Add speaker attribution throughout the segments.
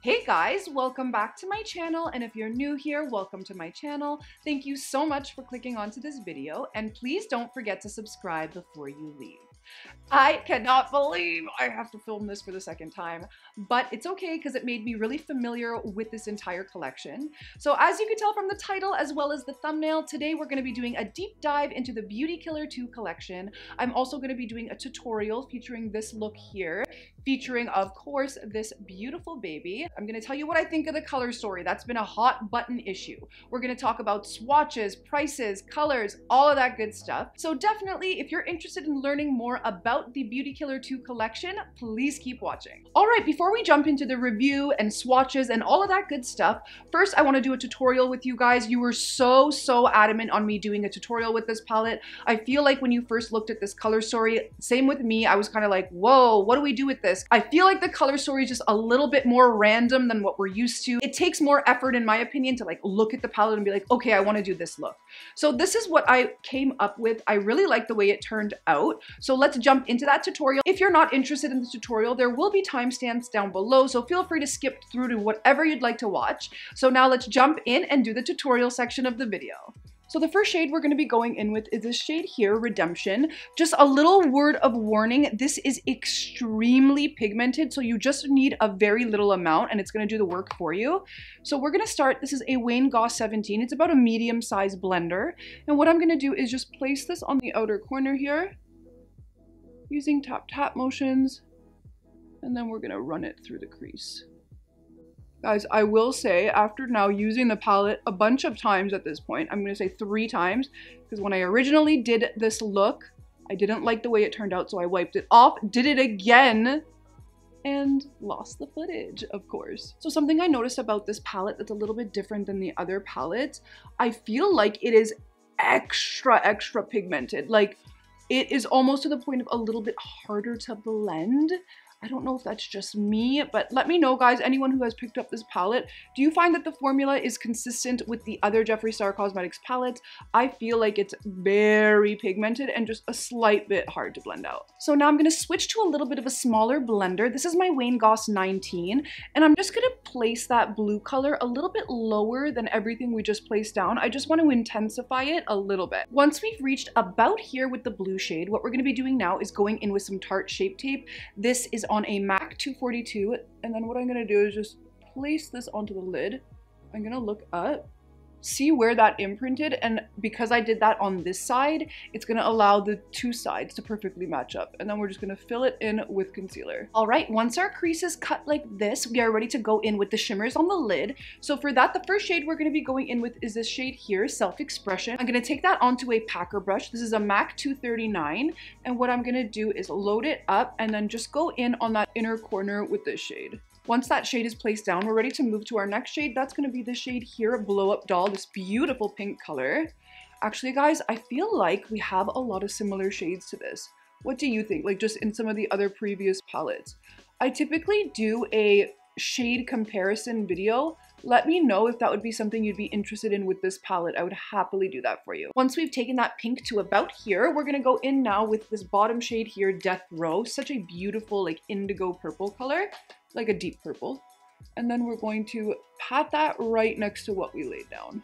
Speaker 1: Hey guys, welcome back to my channel, and if you're new here, welcome to my channel. Thank you so much for clicking onto this video, and please don't forget to subscribe before you leave. I cannot believe I have to film this for the second time, but it's okay because it made me really familiar with this entire collection. So as you can tell from the title as well as the thumbnail, today we're going to be doing a deep dive into the Beauty Killer 2 collection. I'm also going to be doing a tutorial featuring this look here, featuring, of course, this beautiful baby. I'm going to tell you what I think of the color story. That's been a hot button issue. We're going to talk about swatches, prices, colors, all of that good stuff. So definitely, if you're interested in learning more about the Beauty Killer 2 collection, please keep watching. All right, before we jump into the review and swatches and all of that good stuff, first I want to do a tutorial with you guys. You were so adamant on me doing a tutorial with this palette. I feel like when you first looked at this color story, same with me, I was kind of like, whoa, what do we do with this? I feel like the color story is just a little bit more random than what we're used to. It takes more effort, in my opinion, to like look at the palette and be like, okay, I want to do this look. So this is what I came up with. I really like the way it turned out. So let's jump into that tutorial. If you're not interested in the tutorial, there will be timestamps down below, so feel free to skip through to whatever you'd like to watch. So now let's jump in and do the tutorial section of the video. So the first shade we're going to be going in with is this shade here, Redemption. Just a little word of warning, this is extremely pigmented, so you just need a very little amount and it's going to do the work for you. So we're going to start, this is a Wayne Goss 17, it's about a medium-sized blender. And what I'm going to do is just place this on the outer corner here, using tap motions, and then we're going to run it through the crease. Guys, I will say, after now using the palette a bunch of times at this point, I'm going to say 3 times, because when I originally did this look, I didn't like the way it turned out, so I wiped it off, did it again, and lost the footage, of course. So something I noticed about this palette that's a little bit different than the other palettes, I feel like it is extra pigmented. Like, it is almost to the point of a little bit harder to blend. I don't know if that's just me, but let me know, guys, anyone who has picked up this palette, do you find that the formula is consistent with the other Jeffree Star Cosmetics palettes? I feel like it's very pigmented and just a slight bit hard to blend out. So now I'm going to switch to a little bit of a smaller blender. This is my Wayne Goss 19, and I'm just going to place that blue color a little bit lower than everything we just placed down. I just want to intensify it a little bit. Once we've reached about here with the blue shade, what we're going to be doing now is going in with some Tarte Shape Tape. This is on a MAC 242, and then what I'm going to do is just place this onto the lid. I'm going to look up, see where that imprinted, and because I did that on this side, it's going to allow the 2 sides to perfectly match up, and then we're just going to fill it in with concealer. All right, once our crease is cut like this, we are ready to go in with the shimmers on the lid. So for that, the first shade we're going to be going in with is this shade here, Self-Expression. I'm going to take that onto a packer brush. This is a MAC 239, and what I'm going to do is load it up and then just go in on that inner corner with this shade. Once that shade is placed down, we're ready to move to our next shade. That's going to be the shade here, Blow Up Doll, this beautiful pink color. Actually, guys, I feel like we have a lot of similar shades to this. What do you think? Like, just in some of the other previous palettes. I typically do a shade comparison video. Let me know if that would be something you'd be interested in with this palette. I would happily do that for you. Once we've taken that pink to about here, we're going to go in now with this bottom shade here, Death Row. Such a beautiful, like, indigo purple color. Like a deep purple, and then we're going to pat that right next to what we laid down,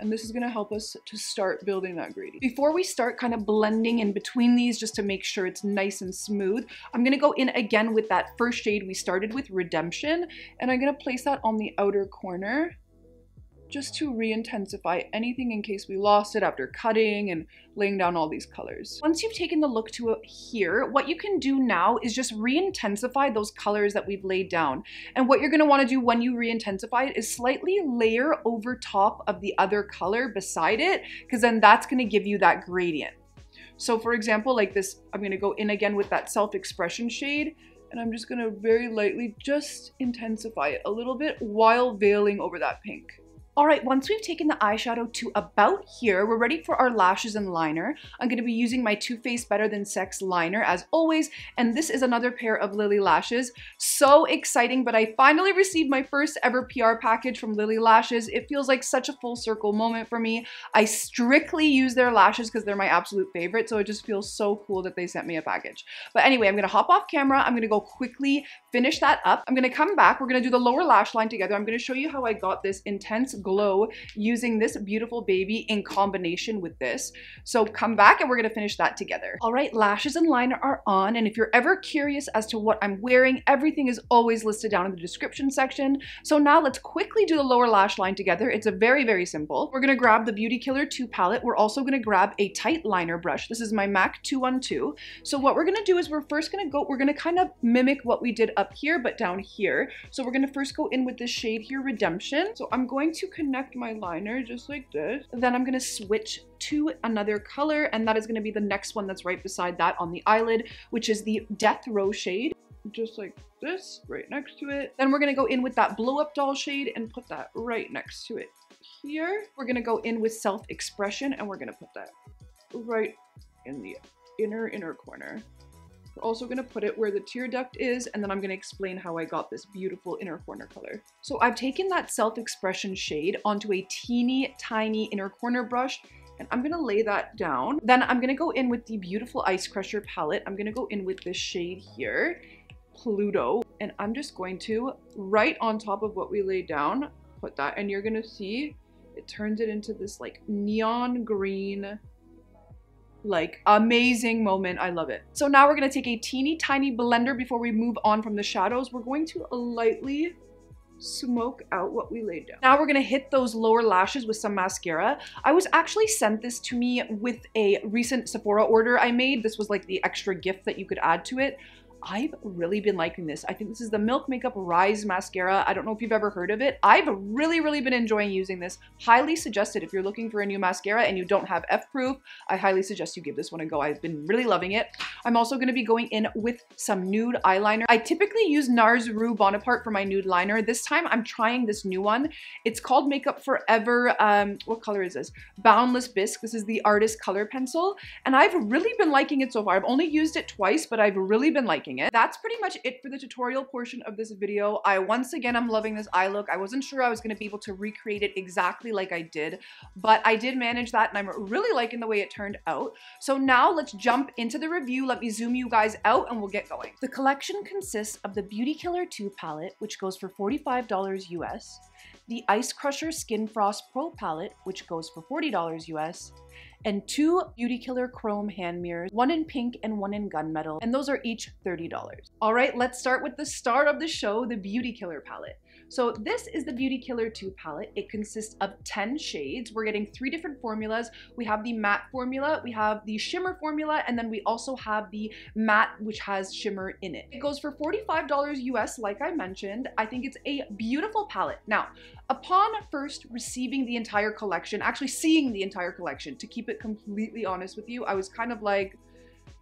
Speaker 1: and this is going to help us to start building that gradient. Before we start kind of blending in between these just to make sure it's nice and smooth, I'm going to go in again with that first shade we started with, Redemption, and I'm going to place that on the outer corner just to re-intensify anything in case we lost it after cutting and laying down all these colors. Once you've taken the look to here, what you can do now is just re-intensify those colors that we've laid down. And what you're going to want to do when you re-intensify it is slightly layer over top of the other color beside it, because then that's going to give you that gradient. So for example, like this, I'm going to go in again with that Self-Expression shade, and I'm just going to very lightly just intensify it a little bit while veiling over that pink. All right, once we've taken the eyeshadow to about here, we're ready for our lashes and liner. I'm going to be using my Too Faced Better Than Sex liner as always, and this is another pair of Lily lashes. So exciting, but I finally received my first ever PR package from Lily Lashes. It feels like such a full circle moment for me. I strictly use their lashes because they're my absolute favorite, so it just feels so cool that they sent me a package. But anyway, I'm going to hop off camera. I'm going to go quickly finish that up. I'm gonna come back. We're gonna do the lower lash line together. I'm gonna show you how I got this intense glow using this beautiful baby in combination with this. So come back and we're gonna finish that together. All right, lashes and liner are on. And if you're ever curious as to what I'm wearing, everything is always listed down in the description section. So now let's quickly do the lower lash line together. It's a very simple. We're gonna grab the Beauty Killer 2 palette. We're also gonna grab a tight liner brush. This is my MAC 212. So what we're gonna do is we're gonna kind of mimic what we did up here, but down here. So we're gonna first go in with this shade here, Redemption. So I'm going to connect my liner just like this. Then I'm gonna switch to another color, and that is gonna be the next one that's right beside that on the eyelid, which is the Death Row shade. Just like this, right next to it. Then we're gonna go in with that Blow Up Doll shade and put that right next to it here. We're gonna go in with Self Expression, and we're gonna put that right in the inner corner. We're also gonna put it where the tear duct is, and then I'm gonna explain how I got this beautiful inner corner color. So I've taken that Self Expression shade onto a teeny tiny inner corner brush, and I'm gonna lay that down. Then I'm gonna go in with the beautiful Ice Crusher palette. I'm gonna go in with this shade here, Pluto, and I'm just going to, right on top of what we laid down, put that, and you're gonna see it turns it into this like neon green, like amazing moment. I love it. So now we're gonna take a teeny tiny blender before we move on from the shadows. We're going to lightly smoke out what we laid down. Now we're gonna hit those lower lashes with some mascara. I was actually sent this to me with a recent Sephora order I made. This was like the extra gift that you could add to it. I've really been liking this. I think this is the Milk Makeup Rise Mascara. I don't know if you've ever heard of it. I've really been enjoying using this. Highly suggested if you're looking for a new mascara and you don't have F-proof. I highly suggest you give this one a go. I've been really loving it. I'm also going to be going in with some nude eyeliner. I typically use NARS Rue Bonaparte for my nude liner. This time I'm trying this new one. It's called Makeup Forever. What color is this? Boundless Bisque. This is the Artist Color Pencil. And I've really been liking it so far. I've only used it twice, but I've really been liking it. That's pretty much it for the tutorial portion of this video. Once again, I'm loving this eye look. I wasn't sure I was going to be able to recreate it exactly like I did, but I did manage that, and I'm really liking the way it turned out. So now let's jump into the review. Let me zoom you guys out and we'll get going. The collection consists of the Beauty Killer 2 palette, which goes for $45 US, the Ice Crusher Skin Frost Pro palette, which goes for $40 US, and 2 Beauty Killer Chrome hand mirrors, one in pink and one in gunmetal, and those are each $30. All right, let's start with the star of the show, the Beauty Killer palette. So this is the Beauty Killer 2 palette. It consists of 10 shades. We're getting 3 different formulas. We have the matte formula, we have the shimmer formula, and then we also have the matte, which has shimmer in it. It goes for $45 US, like I mentioned. I think it's a beautiful palette. Now, upon first receiving the entire collection, actually seeing the entire collection, to keep it completely honest with you, I was kind of like,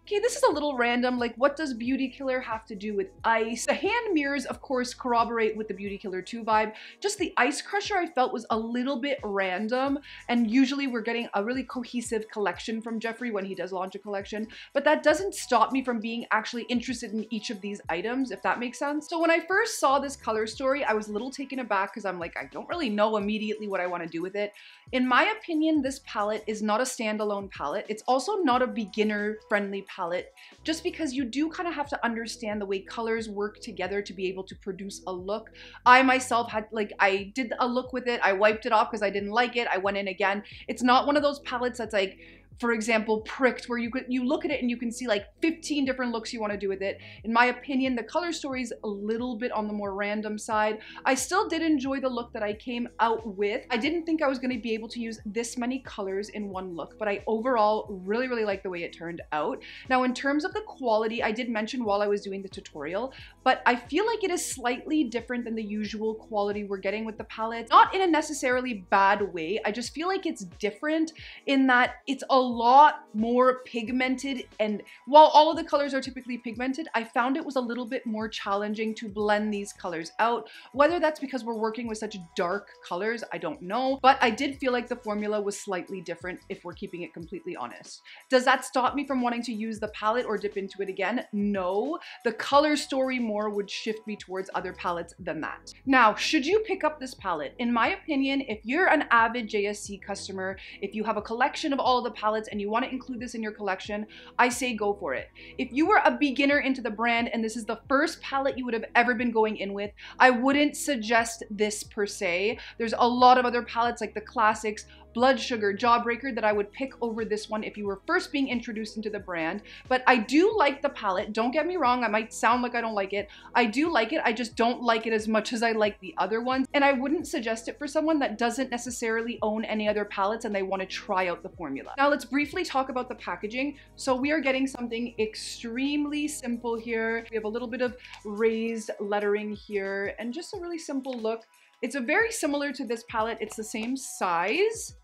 Speaker 1: okay, this is a little random. Like, what does Beauty Killer have to do with ice? The hand mirrors, of course, corroborate with the Beauty Killer 2 vibe. Just the Ice Crusher I felt was a little bit random, and usually we're getting a really cohesive collection from Jeffree when he does launch a collection, but that doesn't stop me from being actually interested in each of these items, if that makes sense. So when I first saw this color story, I was a little taken aback because I'm like, I don't really know immediately what I want to do with it. In my opinion, this palette is not a standalone palette. It's also not a beginner-friendly palette, just because you do kind of have to understand the way colors work together to be able to produce a look. I myself had, like, I did a look with it, I wiped it off because I didn't like it, I went in again. It's not one of those palettes that's like, for example, Pricked, where you look at it and you can see like 15 different looks you want to do with it. In my opinion, the color story is a little bit on the more random side. I still did enjoy the look that I came out with. I didn't think I was going to be able to use this many colors in one look, but I overall really like the way it turned out. Now, in terms of the quality, I did mention while I was doing the tutorial, but I feel like it is slightly different than the usual quality we're getting with the palette. Not in a necessarily bad way. I just feel like it's different in that it's a lot more pigmented, and while all of the colors are typically pigmented, I found it was a little bit more challenging to blend these colors out. Whether that's because we're working with such dark colors, I don't know, but I did feel like the formula was slightly different if we're keeping it completely honest. Does that stop me from wanting to use the palette or dip into it again? No. The color story more would shift me towards other palettes than that. Now, should you pick up this palette? In my opinion, if you're an avid JSC customer, if you have a collection of all of the palettes palettes and you want to include this in your collection, I say go for it. If you were a beginner into the brand and this is the first palette you would have ever been going in with, I wouldn't suggest this per se. There's a lot of other palettes like the classics, Blood Sugar, Jawbreaker that I would pick over this one if you were first being introduced into the brand. But I do like the palette. Don't get me wrong, I might sound like I don't like it. I do like it, I just don't like it as much as I like the other ones. And I wouldn't suggest it for someone that doesn't necessarily own any other palettes and they want to try out the formula. Now let's briefly talk about the packaging. So we are getting something extremely simple here. We have a little bit of raised lettering here and just a really simple look. It's a very similar to this palette. It's the same size.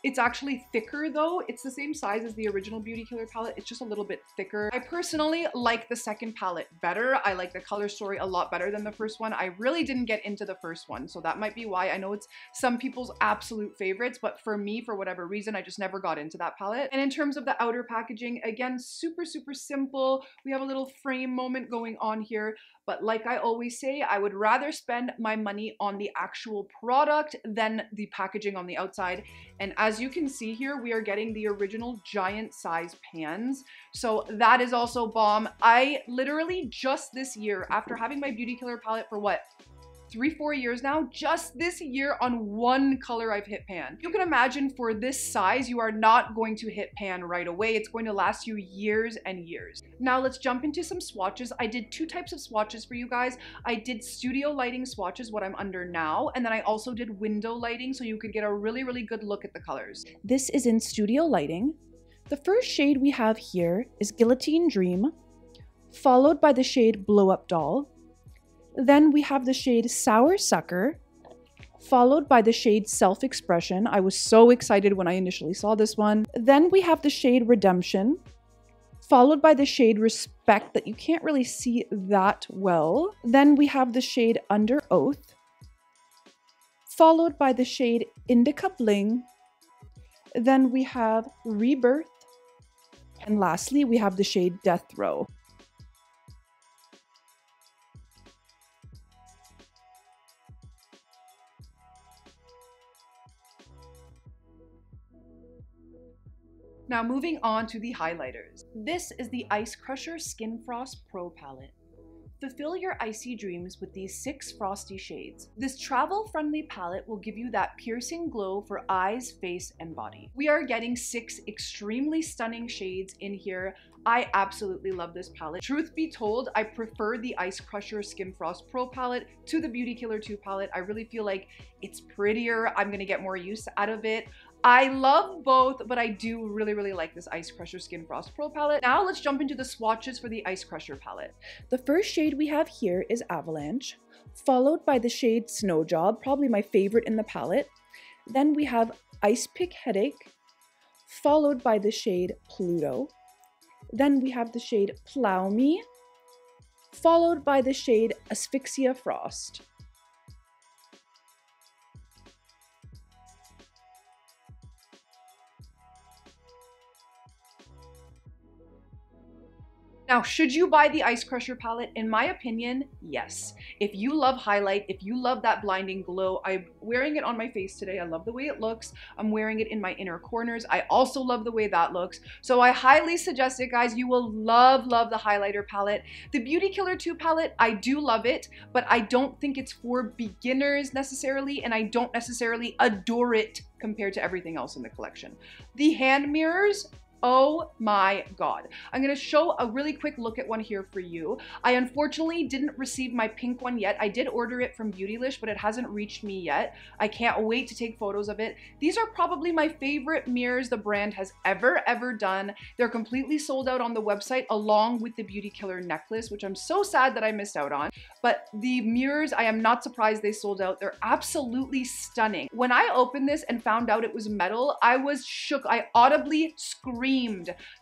Speaker 1: It's actually thicker though. It's the same size as the original Beauty Killer palette. It's just a little bit thicker. I personally like the second palette better. I like the color story a lot better than the first one. I really didn't get into the first one, so that might be why. I know it's some people's absolute favorites, but for me, for whatever reason, I just never got into that palette. And in terms of the outer packaging, again, super, super simple. We have a little frame moment going on here. But like I always say, I would rather spend my money on the actual product than the packaging on the outside. And as you can see here, we are getting the original giant size pans. So that is also bomb. I literally just this year, after having my Beauty Killer palette for what? 3-4 years now, just this year on one color I've hit pan. You can imagine for this size, you are not going to hit pan right away. It's going to last you years and years. Now let's jump into some swatches. I did 2 types of swatches for you guys. I did studio lighting swatches, what I'm under now, and then I also did window lighting so you could get a really, really good look at the colors. This is in studio lighting. The first shade we have here is Guillotine Dream, followed by the shade Blow Up Doll. Then we have the shade Sour Sucker, followed by the shade Self-Expression. I was so excited when I initially saw this one. Then we have the shade Redemption, followed by the shade Respect that you can't really see that well. Then we have the shade Under Oath, followed by the shade Indica Bling. Then we have Rebirth. And lastly, we have the shade Death Row. Now moving on to the highlighters. This is the Ice Crusher Skin Frost Pro Palette. Fulfill your icy dreams with these 6 frosty shades. This travel-friendly palette will give you that piercing glow for eyes, face, and body. We are getting 6 extremely stunning shades in here. I absolutely love this palette. Truth be told, I prefer the Ice Crusher Skin Frost Pro palette to the Beauty Killer 2 palette. I really feel like it's prettier. I'm gonna get more use out of it. I love both, but I do really, really like this Ice Crusher Skin Frost Pro palette. Now let's jump into the swatches for the Ice Crusher palette. The first shade we have here is Avalanche, followed by the shade Snow Job, probably my favorite in the palette. Then we have Ice Pick Headache, followed by the shade Pluto. Then we have the shade Plow Me, followed by the shade Asphyxia Frost. Now, should you buy the Ice Crusher palette? In my opinion, yes. If you love highlight, if you love that blinding glow, I'm wearing it on my face today. I love the way it looks. I'm wearing it in my inner corners. I also love the way that looks. So I highly suggest it, guys. You will love, love the highlighter palette. The Beauty Killer 2 palette, I do love it, but I don't think it's for beginners necessarily, and I don't necessarily adore it compared to everything else in the collection. The hand mirrors, oh my God. I'm gonna show a really quick look at one here for you. I unfortunately didn't receive my pink one yet. I did order it from Beautylish, but it hasn't reached me yet. I can't wait to take photos of it. These are probably my favorite mirrors the brand has ever done. They're completely sold out on the website along with the Beauty Killer necklace, which I'm so sad that I missed out on. But the mirrors, I am not surprised they sold out. They're absolutely stunning. When I opened this and found out it was metal, I was shook. I audibly screamed.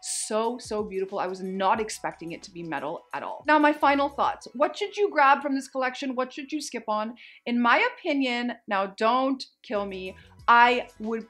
Speaker 1: So beautiful. I was not expecting it to be metal at all. Now, my final thoughts. What should you grab from this collection? What should you skip on? In my opinion, now don't kill me, I would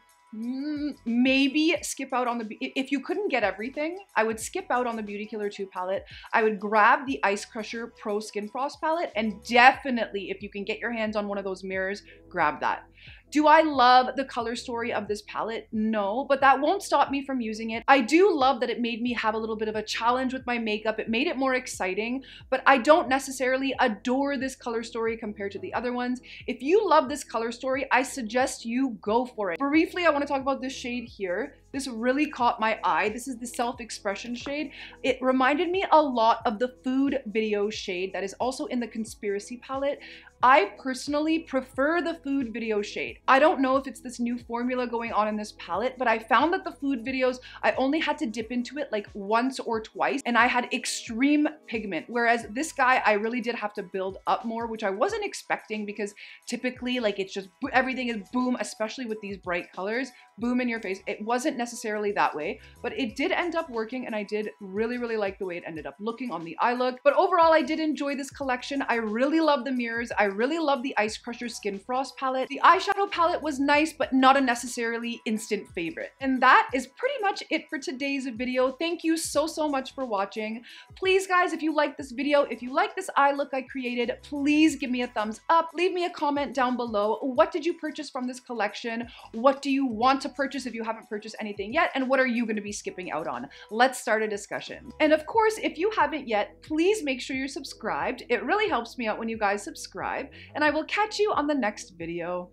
Speaker 1: maybe skip out on the, if you couldn't get everything, I would skip out on the Beauty Killer 2 palette. I would grab the Ice Crusher Pro Skin Frost palette, and definitely, if you can get your hands on one of those mirrors, grab that. Do I love the color story of this palette? No, but that won't stop me from using it. I do love that it made me have a little bit of a challenge with my makeup. It made it more exciting, but I don't necessarily adore this color story compared to the other ones. If you love this color story, I suggest you go for it. Briefly, I want to talk about this shade here. This really caught my eye. This is the Self-Expression shade. It reminded me a lot of the food video shade that is also in the Conspiracy palette. I personally prefer the food video shade. I don't know if it's this new formula going on in this palette, but I found that the food videos, I only had to dip into it like once or twice, and I had extreme pigment. Whereas this guy, I really did have to build up more, which I wasn't expecting because typically like it's just everything is boom, especially with these bright colors, boom in your face. It wasn't necessarily that way, but it did end up working, and I did really, really like the way it ended up looking on the eye look. But overall, I did enjoy this collection. I really love the mirrors. I really love the Ice Crusher Skin Frost palette. The eyeshadow palette was nice, but not a necessarily instant favorite. And that is pretty much it for today's video. Thank you so much for watching. Please guys, if you like this video, if you like this eye look I created, please give me a thumbs up. Leave me a comment down below. What did you purchase from this collection? What do you want to purchase if you haven't purchased anything yet? And what are you going to be skipping out on? Let's start a discussion. And of course, if you haven't yet, please make sure you're subscribed. It really helps me out when you guys subscribe. And I will catch you on the next video.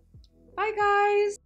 Speaker 1: Bye guys!